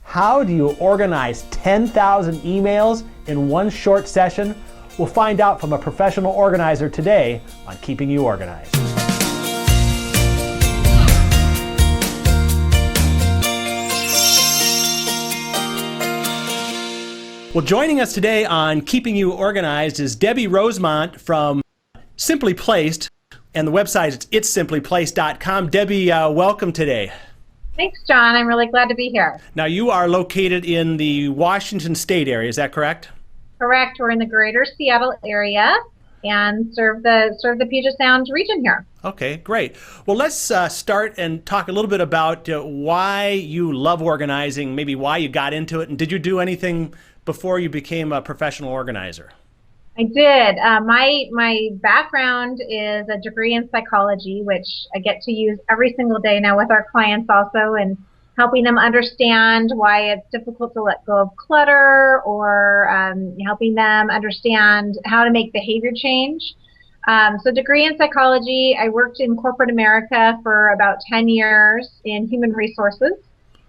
How do you organize 10,000 emails in one short session? We'll find out from a professional organizer today on Keeping You Organized. Well, joining us today on Keeping You Organized is Debbie Rosemont from Simply Placed, and the website is itssimplyplaced.com. Debbie, welcome today. Thanks, John. I'm really glad to be here. Now, you are located in the Washington State area, is that correct? Correct. We're in the greater Seattle area and serve the Puget Sound region here. Okay, great. Well, let's start and talk a little bit about why you love organizing, maybe why you got into it, and did you do anything before you became a professional organizer? I did. My background is a degree in psychology, which I get to use every single day now with our clients also, and helping them understand why it's difficult to let go of clutter, or helping them understand how to make behavior change. So degree in psychology. I worked in corporate America for about 10 years in human resources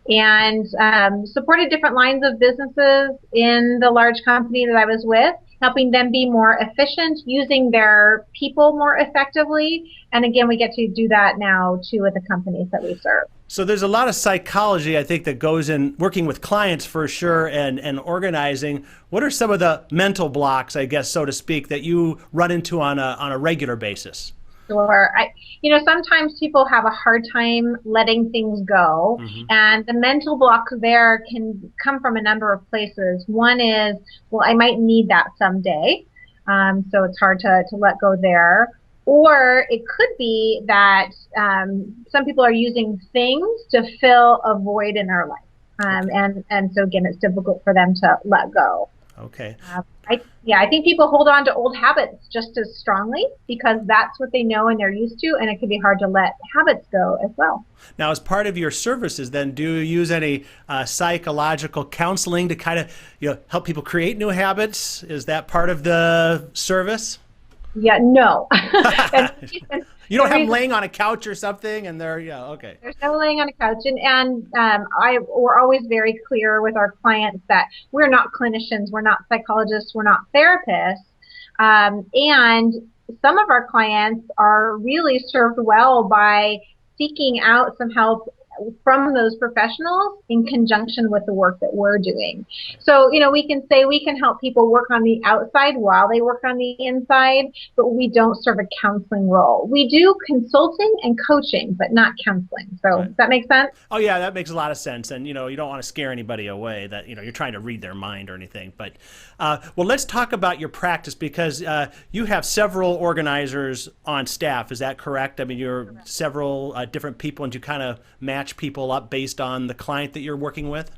and supported different lines of businesses in the large company that I was with, helping them be more efficient, using their people more effectively. And again, we get to do that now too with the companies that we serve. So there's a lot of psychology, I think, that goes in working with clients for sure, and organizing. What are some of the mental blocks, I guess, so to speak, that you run into on a regular basis? Sure. Sometimes people have a hard time letting things go, and the mental blocks there can come from a number of places. One is, well, I might need that someday, so it's hard to let go there. Or it could be that some people are using things to fill a void in their life, and so again, it's difficult for them to let go. Okay. I think people hold on to old habits just as strongly because that's what they know and they're used to, and it can be hard to let habits go as well. Now, as part of your services, then, do you use any psychological counseling to kind of help people create new habits? Is that part of the service? Yeah, no. You don't have them laying on a couch or something, and okay. There's no laying on a couch, and we're always very clear with our clients that we're not clinicians, we're not psychologists, we're not therapists, and some of our clients are really served well by seeking out some help from those professionals in conjunction with the work that we're doing. So, we can say we can help people work on the outside while they work on the inside, but we don't serve a counseling role. We do consulting and coaching, but not counseling. So Does that make sense? Oh, yeah, that makes a lot of sense. And, you don't want to scare anybody away that, you're trying to read their mind or anything. But, well, let's talk about your practice, because you have several organizers on staff. Is that correct? I mean, you're several different people, and you kind of match people up based on the client that you're working with?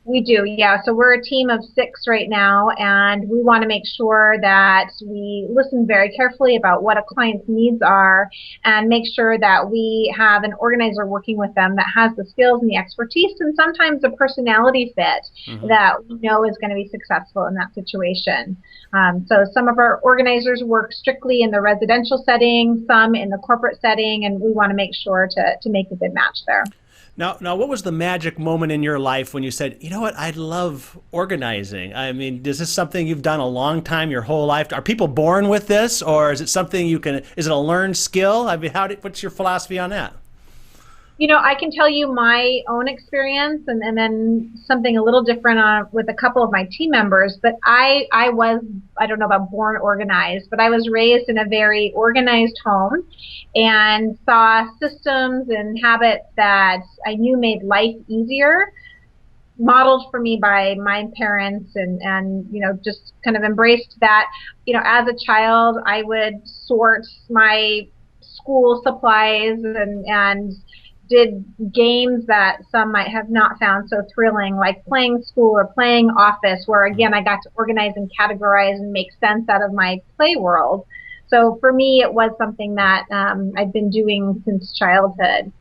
We do, yeah. So we're a team of 6 right now, and we want to make sure that we listen very carefully about what a client's needs are and make sure that we have an organizer working with them that has the skills and the expertise and sometimes a personality fit that we know is going to be successful in that situation. So some of our organizers work strictly in the residential setting, some in the corporate setting, and we want to make sure to make a good match there. Now, what was the magic moment in your life when you said, you know what, I love organizing? I mean, is this something you've done a long time, your whole life? Are people born with this, or is it something is it a learned skill? I mean, what's your philosophy on that? I can tell you my own experience and then something a little different with a couple of my team members, but I don't know about born organized, but I was raised in a very organized home and saw systems and habits that I knew made life easier, modeled for me by my parents, and just kind of embraced that. As a child, I would sort my school supplies and did games that some might have not found so thrilling, like playing school or playing office, where again I got to organize and categorize and make sense out of my play world. So for me, it was something that I've been doing since childhood.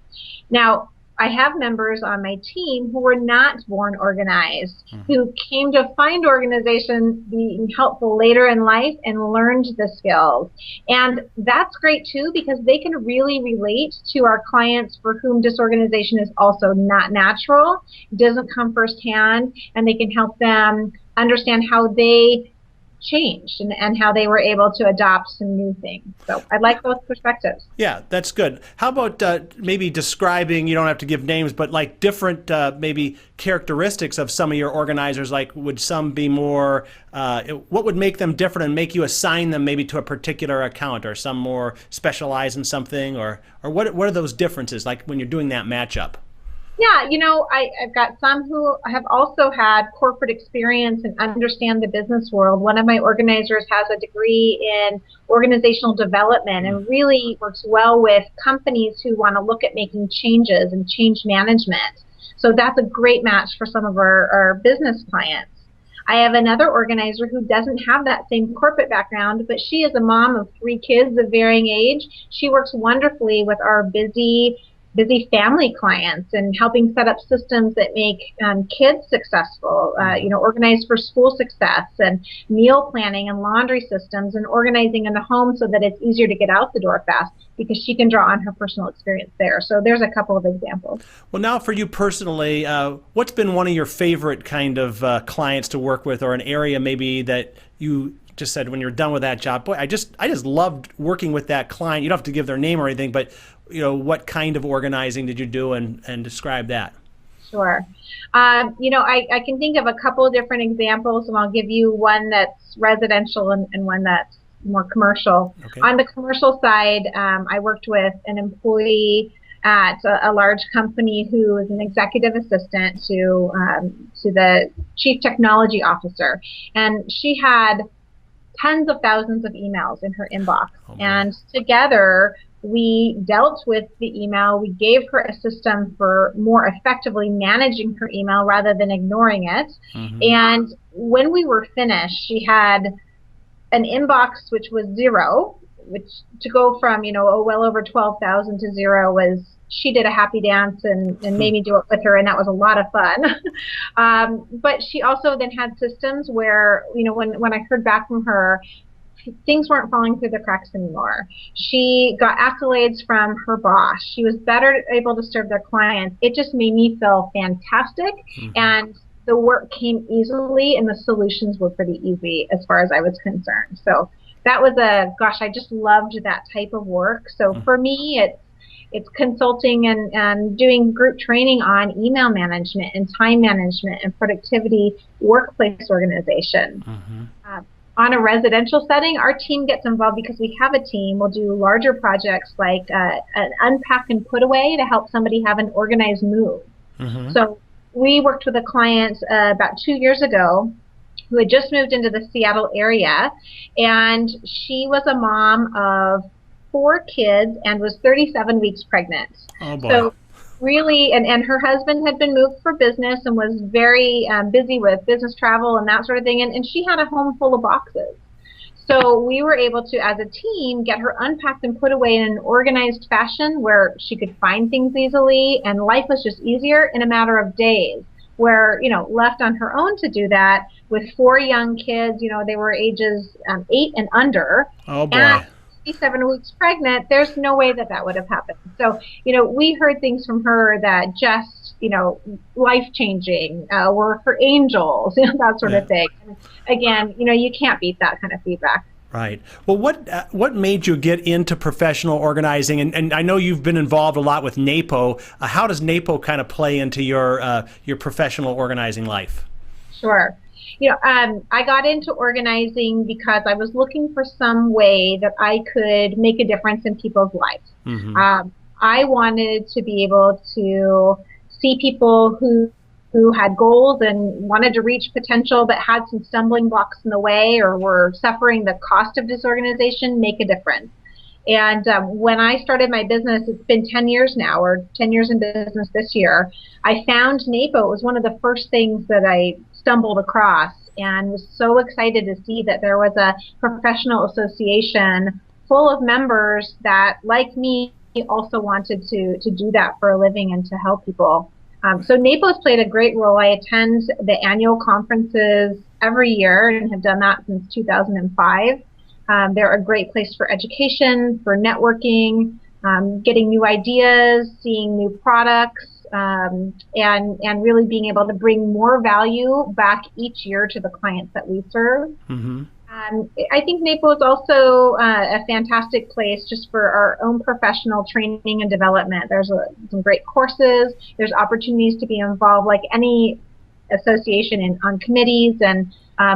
Now, I have members on my team who were not born organized, who came to find organization being helpful later in life and learned the skills. And that's great too, because they can really relate to our clients for whom disorganization is also not natural, doesn't come firsthand, and they can help them understand how they changed and how they were able to adopt some new things. So I like both perspectives. Yeah, that's good. How about maybe describing, you don't have to give names, but like different maybe characteristics of some of your organizers? Like would some be more, what would make them different and make you assign them maybe to a particular account, or some more specialize in something, or what are those differences like when you're doing that matchup? Yeah, I've got some who have also had corporate experience and understand the business world. One of my organizers has a degree in organizational development and really works well with companies who want to look at making changes and change management. So that's a great match for some of our business clients. I have another organizer who doesn't have that same corporate background, but she is a mom of 3 kids of varying age. She works wonderfully with our busy family clients and helping set up systems that make kids successful, organized for school success, and meal planning and laundry systems, and organizing in the home so that it's easier to get out the door fast, because she can draw on her personal experience there. So there's a couple of examples. Well, now for you personally, what's been one of your favorite kind of clients to work with, or an area maybe that you just said when you're done with that job, boy, I just loved working with that client? You don't have to give their name or anything, but what kind of organizing did you do, and describe that? Sure. I can think of a couple of different examples, and I'll give you one that's residential and one that's more commercial. Okay. On the commercial side, I worked with an employee at a large company who is an executive assistant to the chief technology officer, and she had tens of thousands of emails in her inbox. Oh, and together we dealt with the email. We gave her a system for more effectively managing her email rather than ignoring it. And when we were finished, she had an inbox which was 0, which to go from, well over 12,000 to 0 was, she did a happy dance and made me do it with her, and that was a lot of fun. But she also then had systems where, when I heard back from her, things weren't falling through the cracks anymore. She got accolades from her boss. She was better able to serve their clients. It just made me feel fantastic, and the work came easily, and the solutions were pretty easy as far as I was concerned. So that was I just loved that type of work. So for me, it's consulting and doing group training on email management and time management and productivity, workplace organization. On a residential setting, our team gets involved because we have a team. We'll do larger projects like an unpack and put away to help somebody have an organized move. So we worked with a client about 2 years ago who had just moved into the Seattle area, and she was a mom of 4 kids and was 37 weeks pregnant. Oh boy. So really, and her husband had been moved for business and was very busy with business travel and that sort of thing, and she had a home full of boxes. So we were able to, as a team, get her unpacked and put away in an organized fashion where she could find things easily, and life was just easier in a matter of days. Where, left on her own to do that with 4 young kids, they were ages 8 and under. Oh boy. And 57 weeks pregnant, there's no way that would have happened. So, we heard things from her that just, life-changing, were her angels, that sort of thing. And again, you can't beat that kind of feedback. Right. Well, what made you get into professional organizing? And I know you've been involved a lot with NAPO. How does NAPO kind of play into your professional organizing life? Sure. I got into organizing because I was looking for some way that I could make a difference in people's lives. I wanted to be able to see people who had goals and wanted to reach potential but had some stumbling blocks in the way or were suffering the cost of disorganization make a difference. And when I started my business, it's been 10 years now, or 10 years in business this year, I found NAPO. It was one of the first things that I stumbled across, and was so excited to see that there was a professional association full of members that, like me, also wanted to do that for a living and to help people. So NAPO has played a great role. I attend the annual conferences every year and have done that since 2005. They're a great place for education, for networking, getting new ideas, seeing new products, and really being able to bring more value back each year to the clients that we serve. Mm-hmm. I think NAPO is also a fantastic place just for our own professional training and development. There's some great courses. There's opportunities to be involved like any association on committees and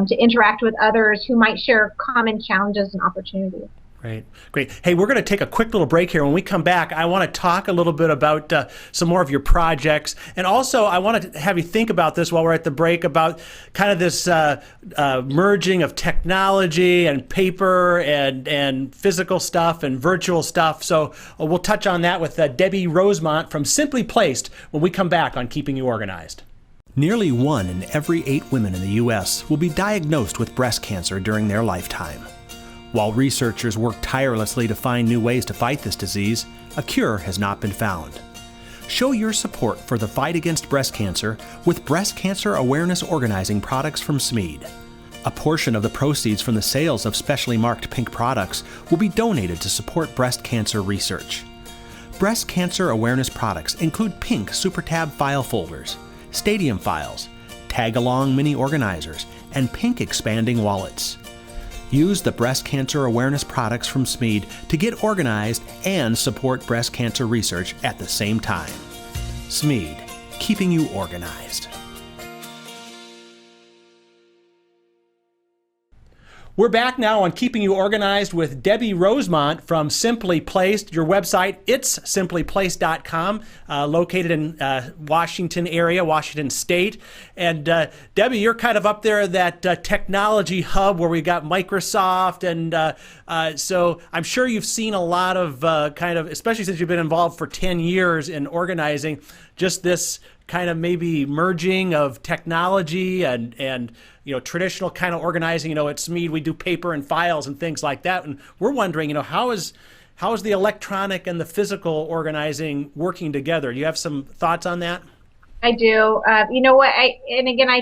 to interact with others who might share common challenges and opportunities. Great, great. Hey, we're going to take a quick little break here. When we come back, I want to talk a little bit about some more of your projects. And also, I want to have you think about this while we're at the break about kind of this merging of technology and paper and physical stuff and virtual stuff. So we'll touch on that with Debbie Rosemont from Simply Placed when we come back on Keeping You Organized. Nearly 1 in every 8 women in the U.S. will be diagnosed with breast cancer during their lifetime. While researchers work tirelessly to find new ways to fight this disease, a cure has not been found. Show your support for the fight against breast cancer with breast cancer awareness organizing products from Smead. A portion of the proceeds from the sales of specially marked pink products will be donated to support breast cancer research. Breast cancer awareness products include pink Super Tab file folders, stadium files, tag-along mini organizers, and pink expanding wallets. Use the breast cancer awareness products from Smead to get organized and support breast cancer research at the same time. Smead, keeping you organized. We're back now on Keeping You Organized with Debbie Rosemont from Simply Placed. Your website, it's simplyplaced.com, located in Washington area, Washington State. And Debbie, you're kind of up there, that technology hub where we got Microsoft. And so I'm sure you've seen a lot of kind of, especially since you've been involved for 10 years in organizing, just this kind of maybe merging of technology and traditional kind of organizing. At Smead we do paper and files and things like that, and we're wondering, how is the electronic and the physical organizing working together? Do you have some thoughts on that? I do. You know what? I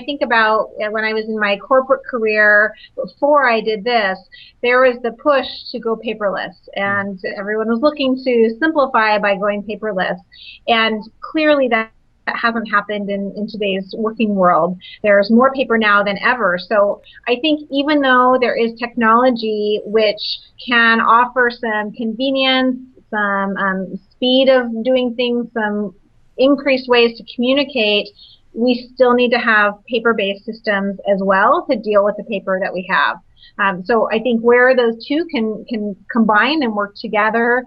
think about when I was in my corporate career, before I did this, there was the push to go paperless, and everyone was looking to simplify by going paperless, and clearly that hasn't happened in today's working world. There's more paper now than ever. So I think even though there is technology which can offer some convenience, some speed of doing things, some increased ways to communicate, we still need to have paper-based systems as well to deal with the paper that we have. So I think where those two can combine and work together,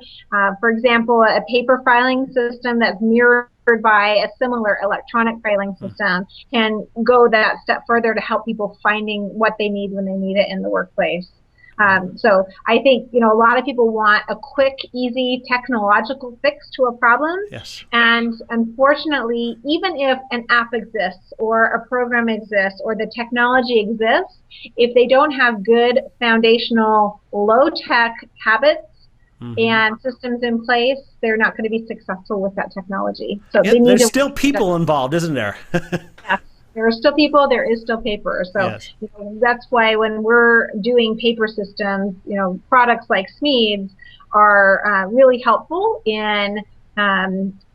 for example, a paper filing system that's mirrored by a similar electronic filing system can go that step further to help people finding what they need when they need it in the workplace. So I think, a lot of people want a quick, easy technological fix to a problem. Yes. And unfortunately, even if an app exists or a program exists or the technology exists, if they don't have good foundational low-tech habits and systems in place, they're not going to be successful with that technology. So there's still people involved, isn't there? Yes. There are still people, there is still paper. So yes. That's why when we're doing paper systems, products like Smead's are really helpful in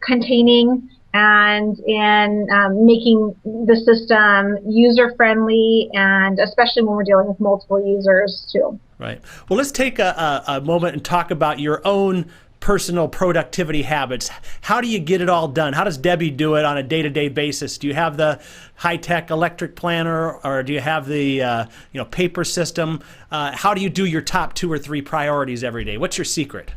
containing and in making the system user-friendly, and especially when we're dealing with multiple users too. Right. Well, let's take a moment and talk about your own personal productivity habits. How do you get it all done? How does Debbie do it on a day-to-day basis? Do you have the high-tech electric planner, or do you have the paper system? How do you do your top 2 or 3 priorities every day? What's your secret?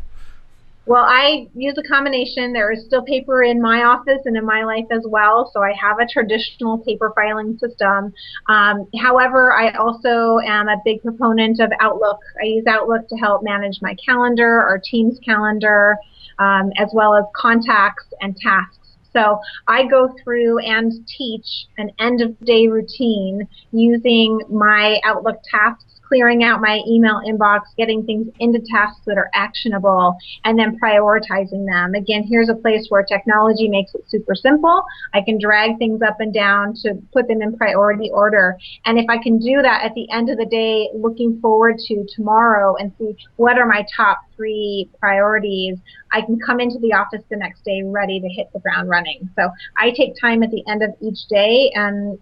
Well, I use a combination. There is still paper in my office and in my life as well, so I have a traditional paper filing system. However, I also am a big proponent of Outlook. I use Outlook to help manage my calendar, our team's calendar, as well as contacts and tasks. So I go through and teach an end-of-day routine using my Outlook tasks clearing out my email inbox, getting things into tasks that are actionable, and then prioritizing them. Again, here's a place where technology makes it super simple. I can drag things up and down to put them in priority order. And if I can do that at the end of the day, looking forward to tomorrow and see what are my top 3 priorities, I can come into the office the next day ready to hit the ground running. So I take time at the end of each day and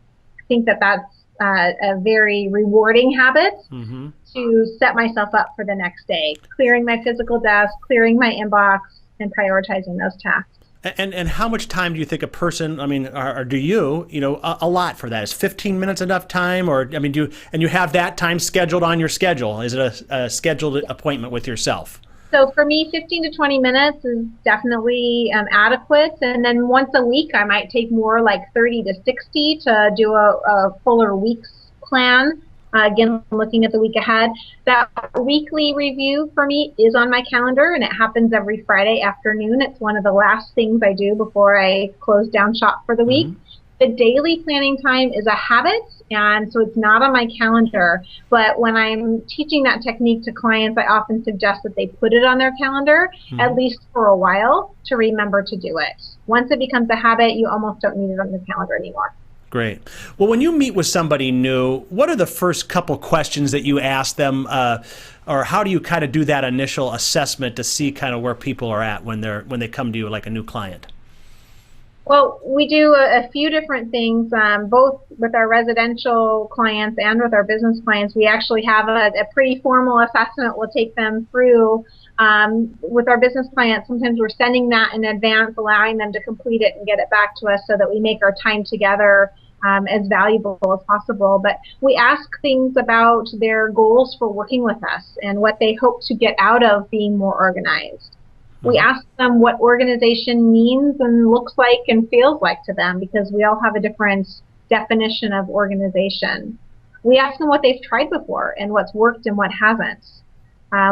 think that that's a very rewarding habit to set myself up for the next day, clearing my physical desk, clearing my inbox, and prioritizing those tasks. And how much time do you think a person, I mean, or do you, a lot for that? Is 15 minutes enough time? Or, I mean, you have that time scheduled on your schedule? Is it a scheduled appointment with yourself? So for me, 15 to 20 minutes is definitely adequate. And then once a week, I might take more like 30 to 60 to do a fuller week's plan. Again, looking at the week ahead. That weekly review for me is on my calendar, and it happens every Friday afternoon. It's one of the last things I do before I close down shop for the week. The daily planning time is a habit, and so it's not on my calendar. But when I'm teaching that technique to clients, I often suggest that they put it on their calendar, at least for a while, to remember to do it. Once it becomes a habit, you almost don't need it on your calendar anymore. Great. Well, when you meet with somebody new, what are the first couple questions that you ask them, or how do you kind of do that initial assessment to see kind of where people are at when they come to you like a new client? Well, we do a few different things, both with our residential clients and with our business clients. We actually have a pretty formal assessment we'll take them through. With our business clients, sometimes we're sending that in advance, allowing them to complete it and get it back to us so that we make our time together as valuable as possible. But we ask things about their goals for working with us and what they hope to get out of being more organized. We ask them what organization means and looks like and feels like to them, because we all have a different definition of organization. We ask them what they've tried before and what's worked and what hasn't.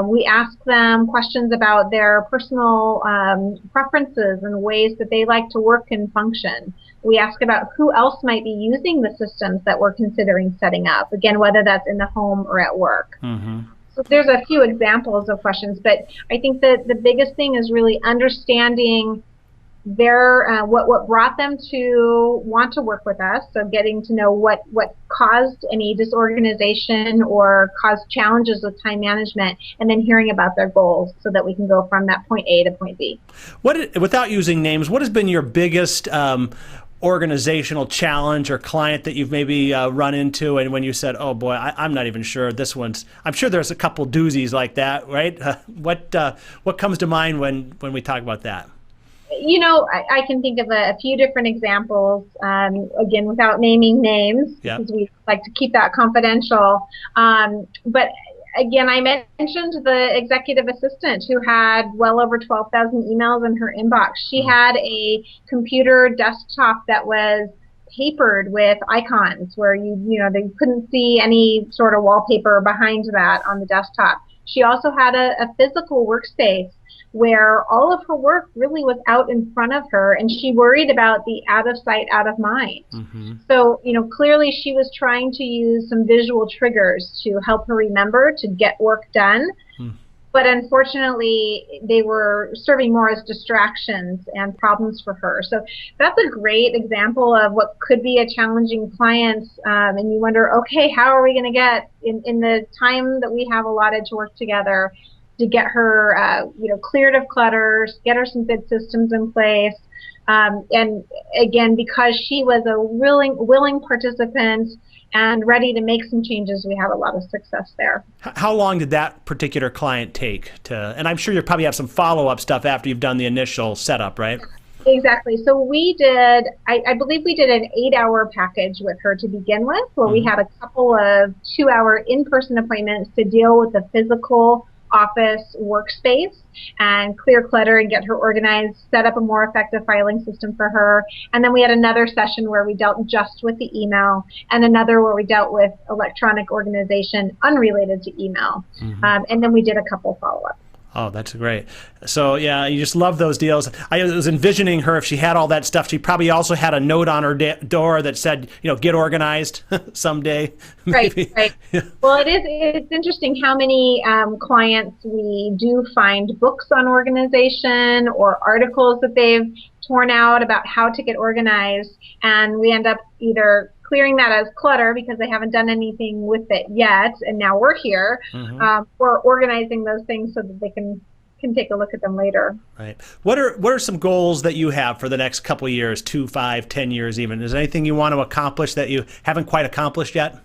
We ask them questions about their personal preferences and ways that they like to work and function. We ask about who else might be using the systems that we're considering setting up, again, whether that's in the home or at work. So there's a few examples of questions, but I think that the biggest thing is really understanding their what brought them to want to work with us. So getting to know what caused any disorganization or caused challenges with time management, and then hearing about their goals so that we can go from that point A to point B. Without using names, what has been your biggest organizational challenge or client that you've maybe run into, and when you said, oh boy, I'm not even sure this one's, I'm sure there's a couple doozies like that, right? What comes to mind when we talk about that? I can think of a few different examples, again, without naming names, because we like to keep that confidential. But again, I mentioned the executive assistant who had well over 12,000 emails in her inbox. She had a computer desktop that was papered with icons where they couldn't see any sort of wallpaper behind that on the desktop. She also had a physical workspace where all of her work really was out in front of her, and she worried about the out of sight, out of mind. So, clearly she was trying to use some visual triggers to help her remember to get work done. But unfortunately, they were serving more as distractions and problems for her. So that's a great example of what could be a challenging client. And you wonder, okay, how are we going to get in the time that we have allotted to work together to get her, cleared of clutter, get her some good systems in place. And again, because she was a willing participant and ready to make some changes, we have a lot of success there. How long did that particular client take to, and I'm sure you probably have some follow-up stuff after you've done the initial setup, right? Exactly. So we did, I believe we did an 8-hour package with her to begin with, where we had a couple of 2-hour in-person appointments to deal with the physical office workspace and clear clutter and get her organized, set up a more effective filing system for her. And then we had another session where we dealt just with the email, and another where we dealt with electronic organization unrelated to email. And then we did a couple follow-ups. Oh, that's great. So yeah, you just love those deals. I was envisioning her, if she had all that stuff, she probably also had a note on her door that said, get organized someday. Right, Maybe. right. Well, it's interesting how many clients we do find books on organization or articles that they've torn out about how to get organized, and we end up either clearing that as clutter because they haven't done anything with it yet, and now we're here, or organizing those things so that they can take a look at them later. Right. What are some goals that you have for the next couple of years, 2, 5, 10 years even? Is there anything you want to accomplish that you haven't quite accomplished yet?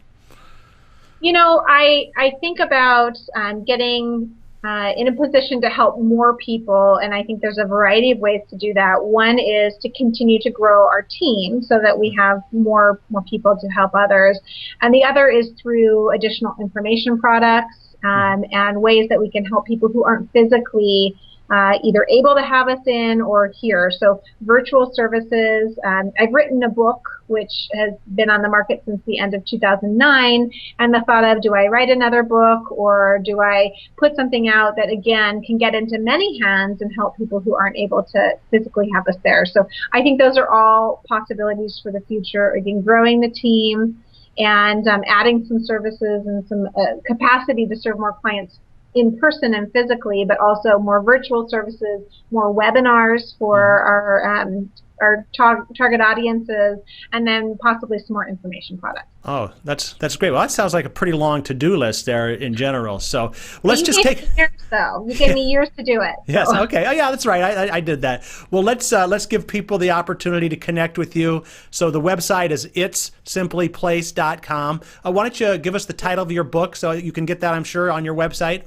I think about getting in a position to help more people, and I think there's a variety of ways to do that. One is to continue to grow our team so that we have more people to help others, and the other is through additional information products and ways that we can help people who aren't physically either able to have us in or here. So virtual services. I've written a book which has been on the market since the end of 2009, and the thought of, do I write another book or do I put something out that again can get into many hands and help people who aren't able to physically have us there. So I think those are all possibilities for the future. Again, growing the team and adding some services and some capacity to serve more clients in person and physically, but also more virtual services, more webinars for our target audiences, and then possibly some more information products. Oh, that's great. Well, that sounds like a pretty long to-do list there in general. So let's just take years, though. You gave me years to do it. Yes. So. Okay. Oh, yeah, that's right. I did that. Well, let's give people the opportunity to connect with you. So the website is itssimplyplaced.com. Why don't you give us the title of your book so you can get that, I'm sure, on your website?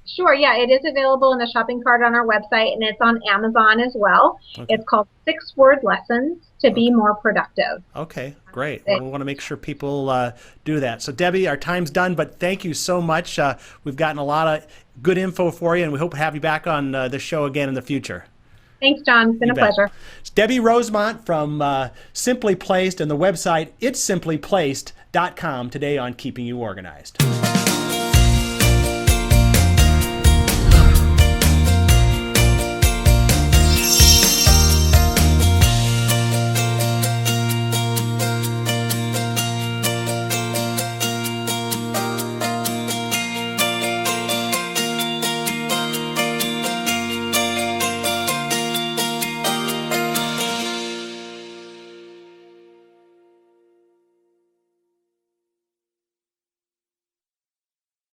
Sure, yeah, it is available in the shopping cart on our website, and it's on Amazon as well. Okay. It's called 6-Word Lessons to Be More Productive. Okay, great. Well, we want to make sure people do that. So, Debbie, our time's done, but thank you so much. We've gotten a lot of good info for you, and we hope to have you back on the show again in the future. Thanks, John. It's been a pleasure. It's Debbie Rosemont from Simply Placed and the website itssimplyplaced.com today on Keeping You Organized.